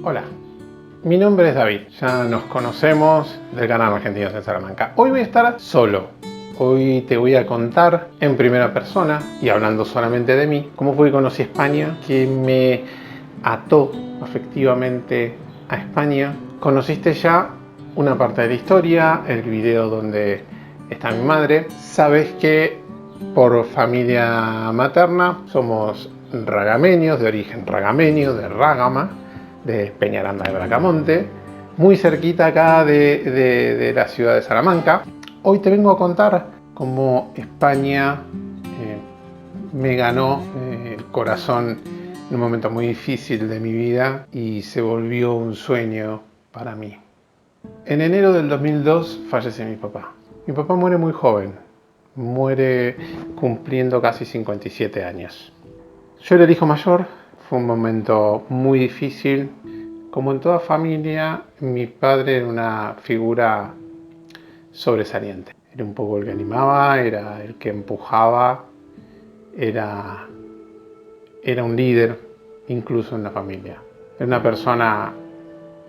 Hola, mi nombre es David, ya nos conocemos del canal Argentinos en Salamanca. Hoy voy a estar solo. Hoy te voy a contar en primera persona y hablando solamente de mí, cómo fue que conocí España, que me ató afectivamente a España. Conociste ya una parte de la historia, el video donde está mi madre. Sabes que por familia materna somos ragameños, de origen ragameño, de Rágama, de Peñaranda de Bracamonte, muy cerquita acá de la ciudad de Salamanca. Hoy te vengo a contar cómo España me ganó el corazón en un momento muy difícil de mi vida y se volvió un sueño para mí. En enero del 2002 fallece mi papá. Mi papá muere muy joven, muere cumpliendo casi 57 años. Yo era el hijo mayor, fue un momento muy difícil. Como en toda familia, mi padre era una figura sobresaliente. Era un poco el que animaba, era el que empujaba, era un líder incluso en la familia. Era una persona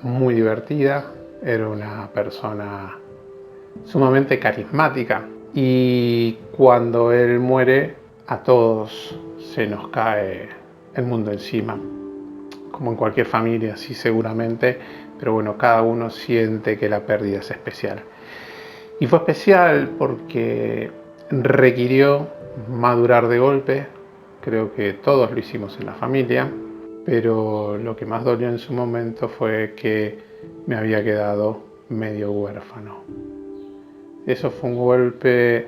muy divertida, era una persona sumamente carismática y cuando él muere a todos se nos cae el mundo encima, como en cualquier familia, sí, seguramente, pero bueno, cada uno siente que la pérdida es especial. Y fue especial porque requirió madurar de golpe, creo que todos lo hicimos en la familia, pero lo que más dolió en su momento fue que me había quedado medio huérfano. Eso fue un golpe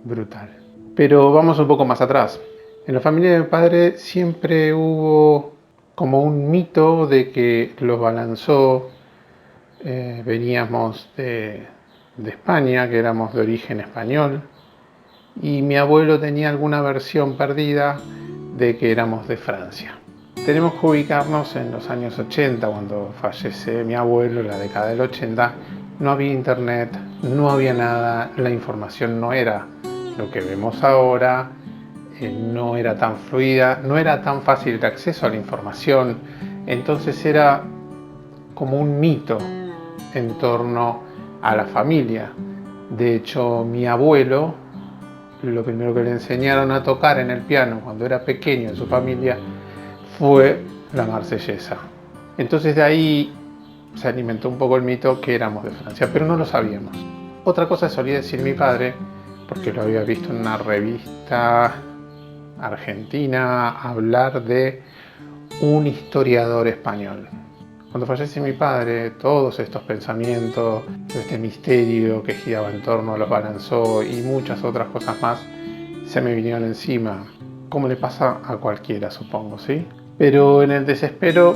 brutal. Pero vamos un poco más atrás. En la familia de mi padre siempre hubo como un mito de que los Balanzó veníamos de España, que éramos de origen español, y mi abuelo tenía alguna versión perdida de que éramos de Francia. Tenemos que ubicarnos en los años 80, cuando fallece mi abuelo, en la década del 80, no había internet, no había nada, la información no era lo que vemos ahora, no era tan fluida, no era tan fácil el acceso a la información, entonces era como un mito en torno a la familia. De hecho, mi abuelo, lo primero que le enseñaron a tocar en el piano cuando era pequeño en su familia fue la Marsellesa. Entonces de ahí se alimentó un poco el mito que éramos de Francia, pero no lo sabíamos. Otra cosa solía decir mi padre, porque lo había visto en una revista argentina, hablar de un historiador español. Cuando fallece mi padre, todos estos pensamientos, este misterio que giraba en torno a los Balanzó y muchas otras cosas más, se me vinieron encima, como le pasa a cualquiera, supongo, ¿sí? Pero en el desespero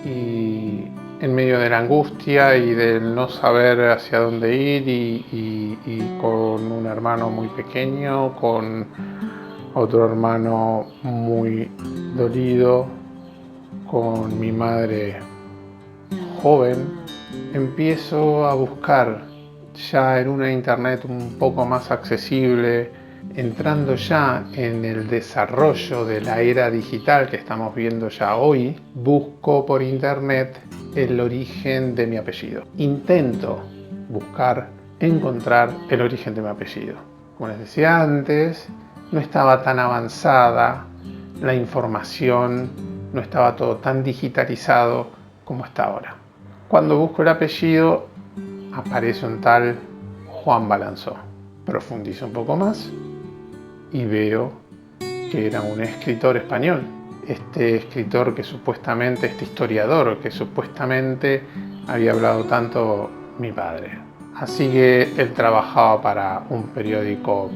y en medio de la angustia y del no saber hacia dónde ir y con un hermano muy pequeño, con otro hermano muy dolido, con mi madre joven, empiezo a buscar ya en una internet un poco más accesible, entrando ya en el desarrollo de la era digital que estamos viendo ya hoy, busco por internet el origen de mi apellido. Intento buscar, encontrar el origen de mi apellido. Como les decía antes, no estaba tan avanzada la información, no estaba todo tan digitalizado como está ahora. Cuando busco el apellido aparece un tal Juan Balanzó. Profundizo un poco más y veo que era un escritor español. Este escritor que supuestamente, este historiador que supuestamente había hablado tanto mi padre. Así que él trabajaba para un periódico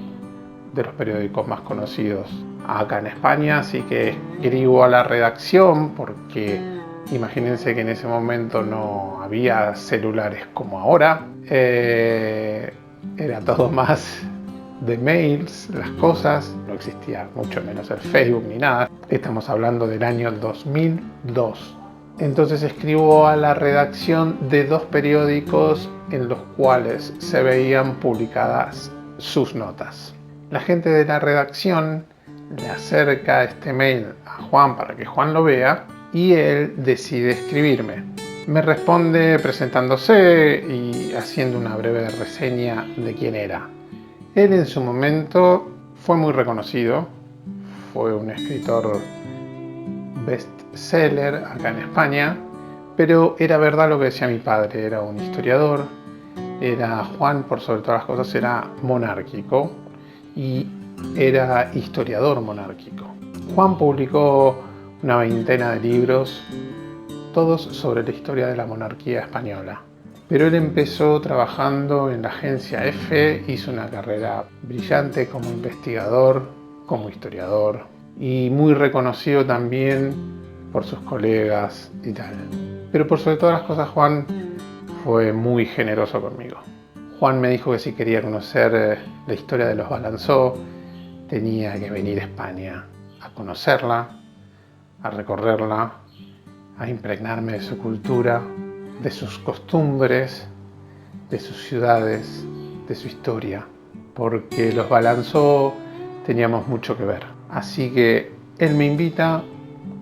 de los periódicos más conocidos acá en España, así que escribo a la redacción porque imagínense que en ese momento no había celulares como ahora, era todo más de mails, las cosas, no existía mucho menos el Facebook ni nada, estamos hablando del año 2002. Entonces escribo a la redacción de dos periódicos en los cuales se veían publicadas sus notas. La gente de la redacción le acerca este mail a Juan para que Juan lo vea y él decide escribirme. Me responde presentándose y haciendo una breve reseña de quién era. Él en su momento fue muy reconocido, fue un escritor bestseller acá en España, pero era verdad lo que decía mi padre, era un historiador, Juan, por sobre todas las cosas, era monárquico y era historiador monárquico. Juan publicó una veintena de libros, todos sobre la historia de la monarquía española. Pero él empezó trabajando en la agencia EFE, hizo una carrera brillante como investigador, como historiador y muy reconocido también por sus colegas y tal. Pero por sobre todas las cosas, Juan fue muy generoso conmigo. Juan me dijo que si quería conocer la historia de los Balanzó, tenía que venir a España a conocerla, a recorrerla, a impregnarme de su cultura, de sus costumbres, de sus ciudades, de su historia, porque los Balanzó teníamos mucho que ver. Así que él me invita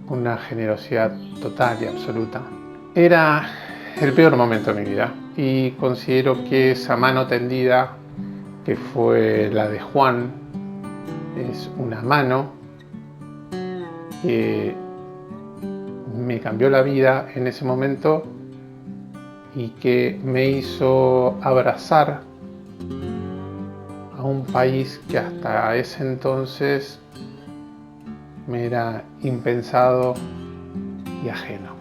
con una generosidad total y absoluta. Era el peor momento de mi vida y considero que esa mano tendida, que fue la de Juan, es una mano que me cambió la vida en ese momento y que me hizo abrazar a un país que hasta ese entonces me era impensado y ajeno.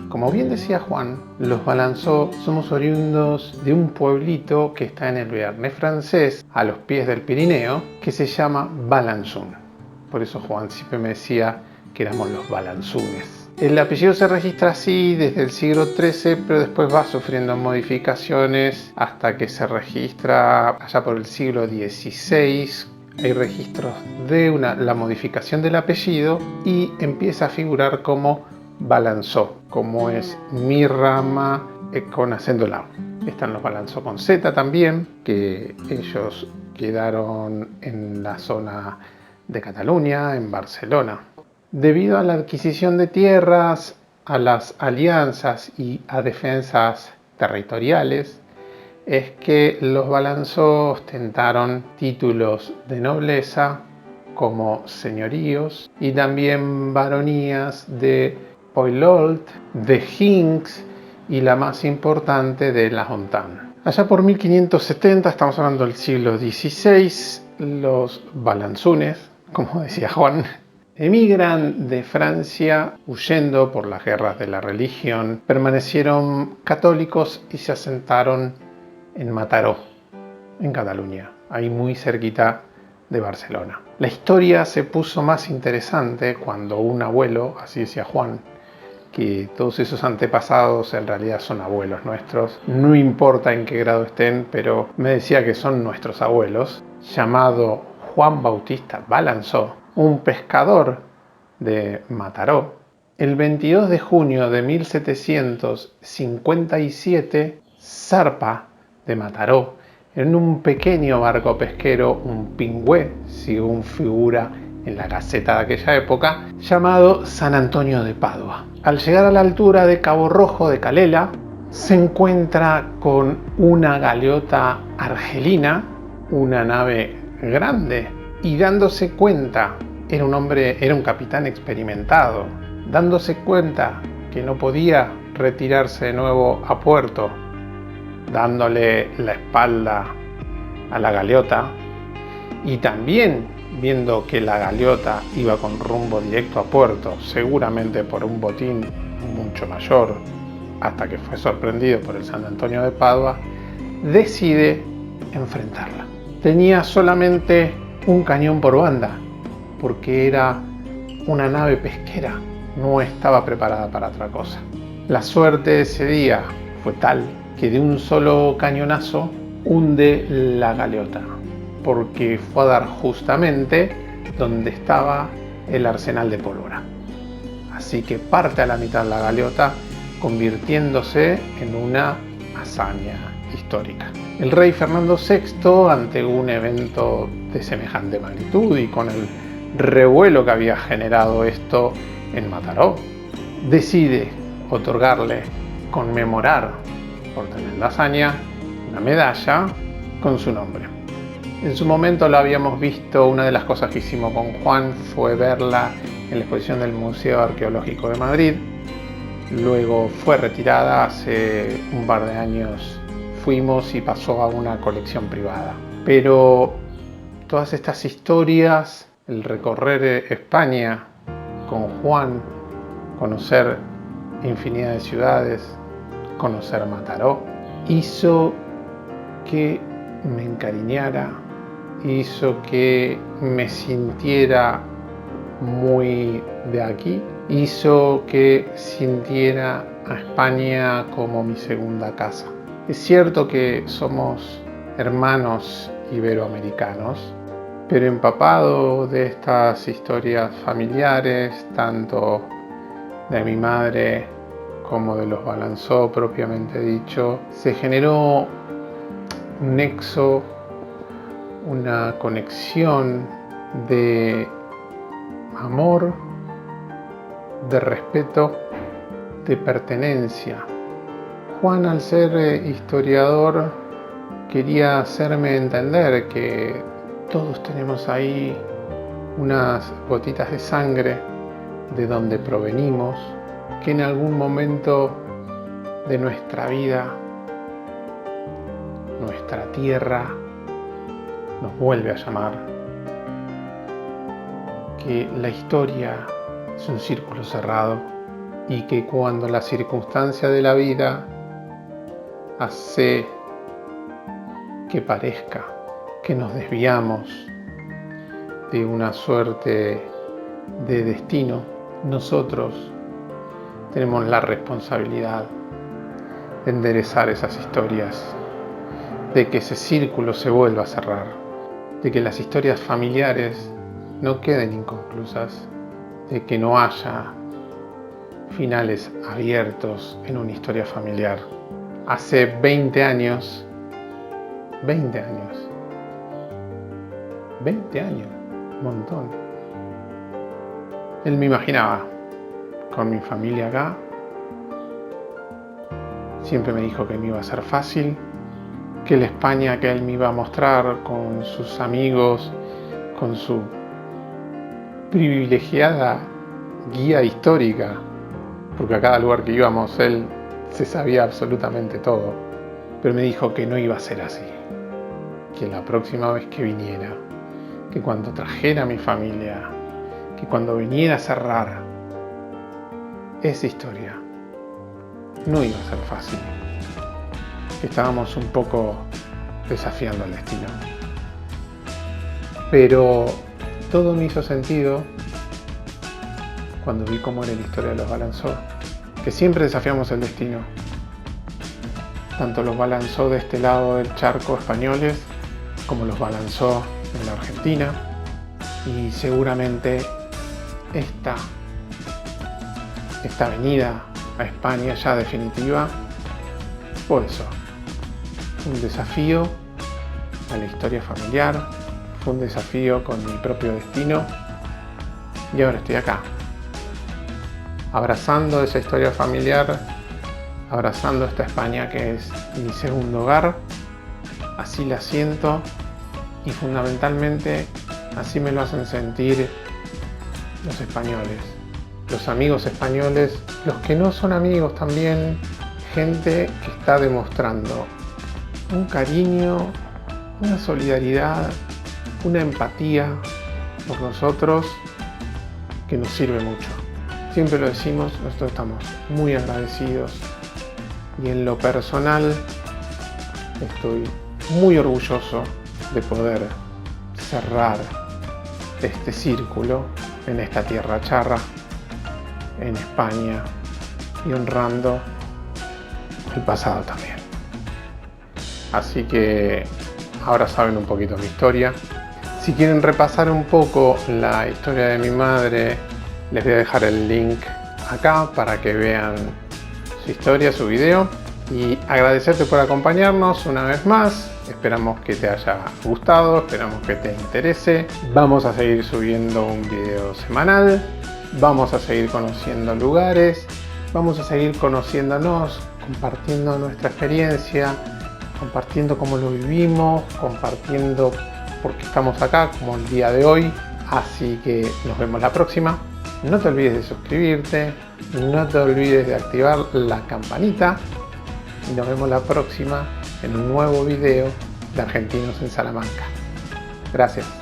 Como bien decía Juan, los Balanzó somos oriundos de un pueblito que está en el Béarn francés, a los pies del Pirineo, que se llama Balanzún. Por eso Juan siempre me decía que éramos los Balanzunes. El apellido se registra así desde el siglo XIII, pero después va sufriendo modificaciones hasta que se registra allá por el siglo XVI. Hay registros de la modificación del apellido y empieza a figurar como Balanzó, como es mi rama con acento lao. Están los Balanzó con Z también, que ellos quedaron en la zona de Cataluña, en Barcelona. Debido a la adquisición de tierras, a las alianzas y a defensas territoriales, es que los Balanzó ostentaron títulos de nobleza como señoríos y también baronías de Poilolt, de Hinks y la más importante de La Hontan. Allá por 1570, estamos hablando del siglo XVI, los Balanzunes, como decía Juan, emigran de Francia huyendo por las guerras de la religión, permanecieron católicos y se asentaron en Mataró, en Cataluña, ahí muy cerquita de Barcelona. La historia se puso más interesante cuando un abuelo, así decía Juan, que todos esos antepasados en realidad son abuelos nuestros, no importa en qué grado estén, pero me decía que son nuestros abuelos, llamado Juan Bautista Balanzó, un pescador de Mataró, el 22 de junio de 1757 zarpa de Mataró en un pequeño barco pesquero, un pingüé, según figura en la Gaceta de aquella época, llamado San Antonio de Padua. Al llegar a la altura de Cabo Rojo de Calela, se encuentra con una galeota argelina, una nave grande, y dándose cuenta, era un capitán experimentado, dándose cuenta que no podía retirarse de nuevo a puerto, dándole la espalda a la galeota, y también viendo que la galeota iba con rumbo directo a puerto, seguramente por un botín mucho mayor, hasta que fue sorprendido por el San Antonio de Padua, decide enfrentarla. Tenía solamente un cañón por banda, porque era una nave pesquera, no estaba preparada para otra cosa. La suerte de ese día fue tal que de un solo cañonazo hunde la galeota, porque fue a dar justamente donde estaba el arsenal de pólvora. Así que parte a la mitad la galeota, convirtiéndose en una hazaña histórica. El rey Fernando VI, ante un evento de semejante magnitud y con el revuelo que había generado esto en Mataró, decide otorgarle, conmemorar por tremenda hazaña, una medalla con su nombre. En su momento lo habíamos visto, una de las cosas que hicimos con Juan fue verla en la exposición del Museo Arqueológico de Madrid. Luego fue retirada, hace un par de años fuimos y pasó a una colección privada. Pero todas estas historias, el recorrer España con Juan, conocer infinidad de ciudades, conocer Mataró, hizo que me encariñara, hizo que me sintiera muy de aquí, hizo que sintiera a España como mi segunda casa. Es cierto que somos hermanos iberoamericanos, pero empapado de estas historias familiares, tanto de mi madre como de los Balanzó propiamente dicho, se generó un nexo, una conexión de amor, de respeto, de pertenencia. Juan, al ser historiador, quería hacerme entender que todos tenemos ahí unas gotitas de sangre de donde provenimos, que en algún momento de nuestra vida, nuestra tierra nos vuelve a llamar, que la historia es un círculo cerrado y que cuando la circunstancia de la vida hace que parezca que nos desviamos de una suerte de destino, nosotros tenemos la responsabilidad de enderezar esas historias, de que ese círculo se vuelva a cerrar, de que las historias familiares no queden inconclusas, de que no haya finales abiertos en una historia familiar. Hace 20 años, un montón. Él me imaginaba con mi familia acá. Siempre me dijo que me iba a ser fácil, que la España que él me iba a mostrar con sus amigos, con su privilegiada guía histórica, porque a cada lugar que íbamos él se sabía absolutamente todo, pero me dijo que no iba a ser así, que la próxima vez que viniera, que cuando trajera a mi familia, que cuando viniera a cerrar esa historia, no iba a ser fácil, que estábamos un poco desafiando el destino. Pero todo me hizo sentido cuando vi cómo era la historia de los Balanzó, que siempre desafiamos el destino, tanto los Balanzó de este lado del charco españoles, como los Balanzó en la Argentina, y seguramente esta venida a España ya definitiva fue eso, un desafío a la historia familiar, fue un desafío con mi propio destino, y ahora estoy acá, abrazando esa historia familiar, abrazando esta España que es mi segundo hogar. Así la siento y fundamentalmente así me lo hacen sentir los españoles, los amigos españoles, los que no son amigos también, gente que está demostrando un cariño, una solidaridad, una empatía por nosotros que nos sirve mucho. Siempre lo decimos, nosotros estamos muy agradecidos y en lo personal estoy muy orgulloso de poder cerrar este círculo en esta tierra charra, en España, y honrando el pasado también. Así que ahora saben un poquito mi historia. Si quieren repasar un poco la historia de mi madre, les voy a dejar el link acá para que vean su historia, su video. Y agradecerte por acompañarnos una vez más. Esperamos que te haya gustado, esperamos que te interese. Vamos a seguir subiendo un video semanal. Vamos a seguir conociendo lugares, vamos a seguir conociéndonos, compartiendo nuestra experiencia, compartiendo cómo lo vivimos, compartiendo por qué estamos acá, como el día de hoy. Así que nos vemos la próxima. No te olvides de suscribirte, no te olvides de activar la campanita y nos vemos la próxima en un nuevo video de Argentinos en Salamanca. Gracias.